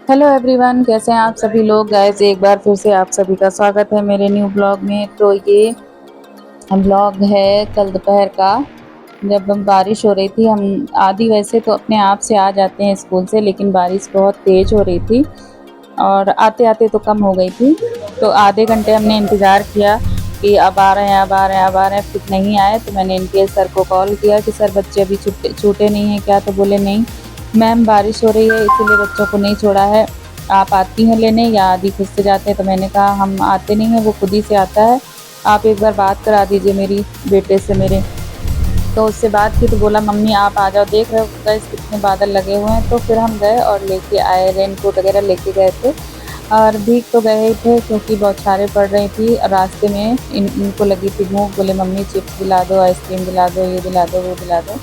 Hello everyone, कैसे हैं आप सभी लोग। गाइस, एक बार फिर से आप सभी का स्वागत है मेरे न्यू ब्लॉग में। तो ये ब्लॉग है कल दोपहर का, जब हम बारिश हो रही थी। हम आदि वैसे तो अपने आप से आ जाते हैं स्कूल से, लेकिन बारिश बहुत तेज़ हो रही थी और आते आते तो कम हो गई थी। तो आधे घंटे हमने इंतज़ार किया कि अब आ रहे हैं, अब आ रहे हैं, अब आ रहे हैं, फिर नहीं आए। तो मैंने इनके सर को कॉल किया कि सर बच्चे अभी छूटे नहीं हैं क्या। तो बोले नहीं मैम, बारिश हो रही है इसीलिए बच्चों को नहीं छोड़ा है, आप आती हैं लेने या आदि खुद से जाते हैं। तो मैंने कहा हम आते नहीं हैं, वो खुद ही से आता है, आप एक बार बात करा दीजिए मेरी बेटे से मेरे। तो उससे बात की तो बोला मम्मी आप आ जाओ, देख रहे हो गाइस कितने बादल लगे हुए हैं। तो फिर हम गए और लेके आए, रेनकोट वगैरह लेके गए थे। और भीग तो गए ही थे क्योंकि बौछारें पड़ रही थी। रास्ते में इनको लगी थी भूख, बोले मम्मी चिप्स दिला दो, आइसक्रीम दिला दो, ये दिला दो, वो दिला दो।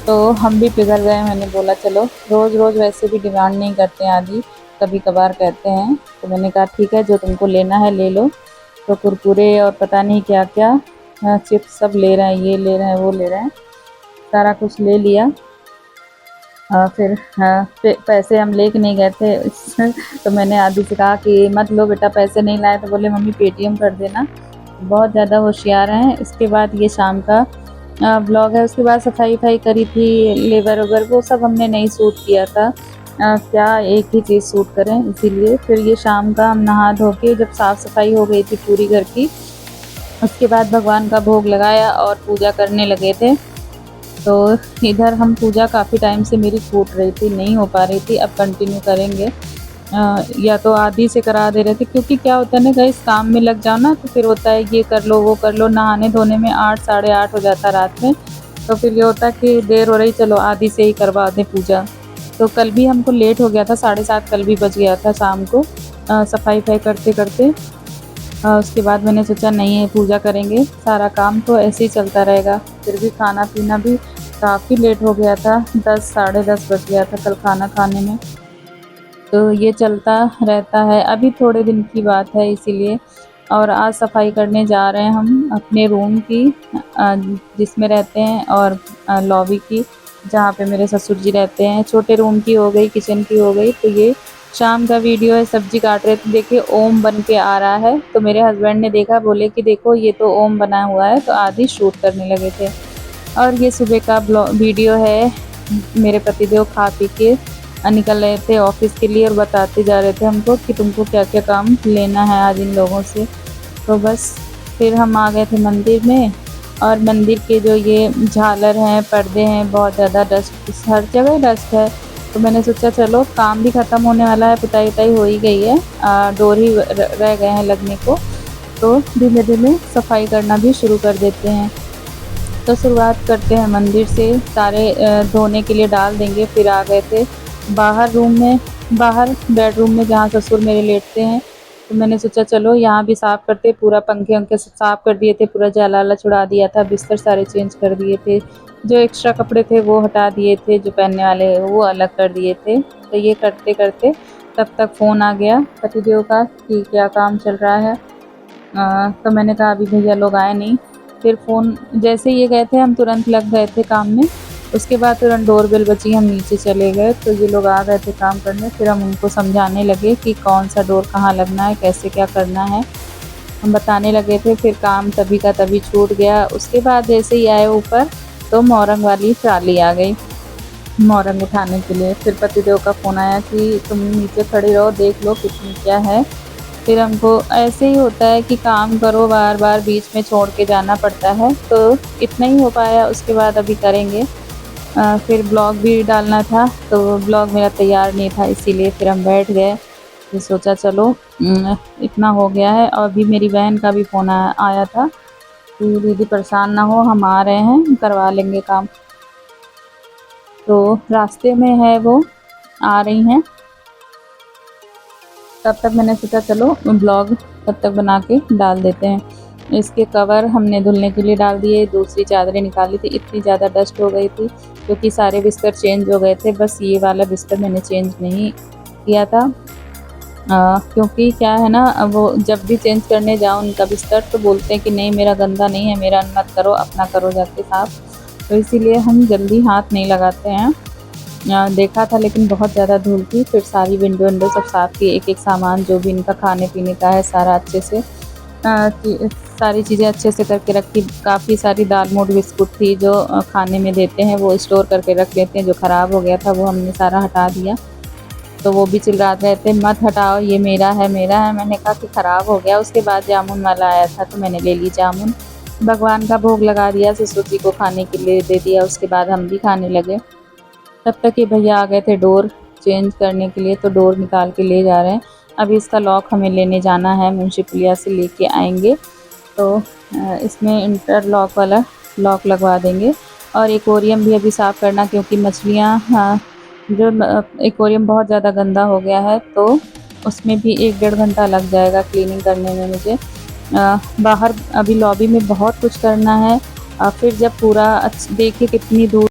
तो हम भी पिघल गए। मैंने बोला चलो, रोज़ रोज़ वैसे भी डिमांड नहीं करते हैं आदि, कभी कभार कहते हैं। तो मैंने कहा ठीक है, जो तुमको लेना है ले लो। तो कुरकुरे और पता नहीं क्या क्या चिप्स सब ले रहे हैं, ये ले रहे हैं, वो ले रहे हैं, सारा कुछ ले लिया। फिर पैसे हम लेके नहीं गए थे तो मैंने आदि से कहा कि मत लो बेटा, पैसे नहीं लाए। तो बोले मम्मी पेटीएम कर देना। बहुत ज़्यादा होशियार हैं। इसके बाद ये शाम का ब्लॉग है। उसके बाद सफाई वफाई करी थी, लेबर वेबर वो सब हमने नहीं शूट किया था। क्या एक ही चीज़ शूट करें, इसीलिए फिर ये शाम का हम नहा धो के जब साफ़ सफाई हो गई थी पूरी घर की, उसके बाद भगवान का भोग लगाया और पूजा करने लगे थे। तो इधर हम पूजा काफ़ी टाइम से मेरी छूट रही थी, नहीं हो पा रही थी। अब कंटिन्यू करेंगे। या तो आदि से करा दे रहे थे, क्योंकि क्या होता है ना गाइस, काम में लग जाओ ना तो फिर होता है ये कर लो वो कर लो, नहाने धोने में 8 साढ़े 8 हो जाता रात में। तो फिर ये होता है कि देर हो रही, चलो आदि से ही करवा दें पूजा। तो कल भी हमको लेट हो गया था, 7:30 कल भी बज गया था शाम को सफाई वफाई करते करते। उसके बाद मैंने सोचा नहीं, पूजा करेंगे, सारा काम तो ऐसे ही चलता रहेगा। फिर भी खाना पीना भी काफ़ी लेट हो गया था, 10 साढ़े 10 बज गया था कल खाना खाने में। तो ये चलता रहता है, अभी थोड़े दिन की बात है इसीलिए। और आज सफाई करने जा रहे हैं हम अपने रूम की, जिसमें रहते हैं, और लॉबी की जहाँ पे मेरे ससुर जी रहते हैं। छोटे रूम की हो गई, किचन की हो गई। तो ये शाम का वीडियो है, सब्जी काट रहे थे, देखिए ओम बन के आ रहा है। तो मेरे हस्बैंड ने देखा, बोले कि देखो ये तो ओम बना हुआ है। तो आदि शूट करने लगे थे। और ये सुबह का वीडियो है, मेरे पतिदेव खा पी के निकल रहे थे ऑफिस के लिए और बताते जा रहे थे हमको कि तुमको क्या क्या काम लेना है आज इन लोगों से। तो बस फिर हम आ गए थे मंदिर में। और मंदिर के जो ये झालर हैं, पर्दे हैं, बहुत ज़्यादा डस्ट, हर जगह डस्ट है। तो मैंने सोचा चलो, काम भी ख़त्म होने वाला है, पुताई उताई हो ही गई है, डोर ही रह गए हैं लगने को। तो धीमे धीमे सफाई करना भी शुरू कर देते हैं। तो शुरुआत करते हैं मंदिर से, सारे धोने के लिए डाल देंगे। फिर आ गए थे बाहर रूम में, बाहर बेडरूम में जहाँ ससुर मेरे लेटते हैं। तो मैंने सोचा चलो यहाँ भी साफ़ करते, पूरा पंखे वंखे साफ़ कर दिए थे, पूरा जाला वाला छुड़ा दिया था, बिस्तर सारे चेंज कर दिए थे, जो एक्स्ट्रा कपड़े थे वो हटा दिए थे, जो पहनने वाले वो अलग कर दिए थे। तो ये करते करते तब तक फ़ोन आ गया पतिदेव का कि क्या काम चल रहा है। तो मैंने कहा अभी भैया लोग आए नहीं। फिर फ़ोन जैसे ये गए थे, हम तुरंत लग गए थे काम में। उसके बाद तुरंत डोरबेल बजी, हम नीचे चले गए। तो ये लोग आ गए थे काम करने। फिर हम उनको समझाने लगे कि कौन सा डोर कहाँ लगना है, कैसे क्या करना है, हम बताने लगे थे। फिर काम तभी का तभी छूट गया। उसके बाद जैसे ही आए ऊपर, तो मोरंग वाली ट्राली आ गई मोरंग उठाने के लिए। फिर पतिदेव का फ़ोन आया कि तुम नीचे खड़ी रहो, देख लो कितनी क्या है। फिर हमको ऐसे ही होता है कि काम करो, बार बार बीच में छोड़ के जाना पड़ता है। तो इतना ही हो पाया, उसके बाद अभी करेंगे। फिर ब्लॉग भी डालना था, तो ब्लॉग मेरा तैयार नहीं था, इसीलिए फिर हम बैठ गए। फिर सोचा चलो इतना हो गया है। और अभी मेरी बहन का भी फ़ोन आया था कि दीदी परेशान ना हो, हम आ रहे हैं, करवा लेंगे काम। तो रास्ते में है वो, आ रही हैं। तब तक मैंने सोचा चलो ब्लॉग तब तक बना के डाल देते हैं। इसके कवर हमने धुलने के लिए डाल दिए, दूसरी चादरें निकाली थी, इतनी ज़्यादा डस्ट हो गई थी क्योंकि सारे बिस्तर चेंज हो गए थे। बस ये वाला बिस्तर मैंने चेंज नहीं किया था, क्योंकि क्या है ना, वो जब भी चेंज करने जाओ उनका बिस्तर तो बोलते हैं कि नहीं मेरा गंदा नहीं है, मेरा मत करो, अपना करो जाके साफ़। तो इसीलिए हम जल्दी हाथ नहीं लगाते हैं। देखा था, लेकिन बहुत ज़्यादा धूल थी। फिर सारी विंडो विंडो सब साफ़ की, एक-एक सामान जो भी इनका खाने-पीने का है सारा अच्छे से कि सारी चीज़ें अच्छे से करके रखी। काफ़ी सारी दाल-मोठ बिस्कुट थी जो खाने में देते हैं, वो स्टोर करके रख लेते हैं। जो ख़राब हो गया था वो हमने सारा हटा दिया। तो वो भी चिल्ला रहे थे, मत हटाओ, ये मेरा है, मेरा है। मैंने कहा कि ख़राब हो गया। उसके बाद जामुन वाला आया था तो मैंने ले ली जामुन। भगवान का भोग लगा दिया, ससुर जी को खाने के लिए दे दिया। उसके बाद हम भी खाने लगे। तब तक ये भैया आ गए थे डोर चेंज करने के लिए, तो डोर निकाल के ले जा रहे हैं। अभी इसका लॉक हमें लेने जाना है, मुंशी पुलिया से लेके आएँगे। तो इसमें इंटरलॉक वाला लॉक लगवा देंगे। और एक्वेरियम भी अभी साफ़ करना, क्योंकि मछलियाँ, हाँ, जो एक्वेरियम बहुत ज़्यादा गंदा हो गया है, तो उसमें भी 1 डेढ़ घंटा लग जाएगा क्लीनिंग करने में मुझे। बाहर अभी लॉबी में बहुत कुछ करना है। फिर जब पूरा देखिए कितनी धूल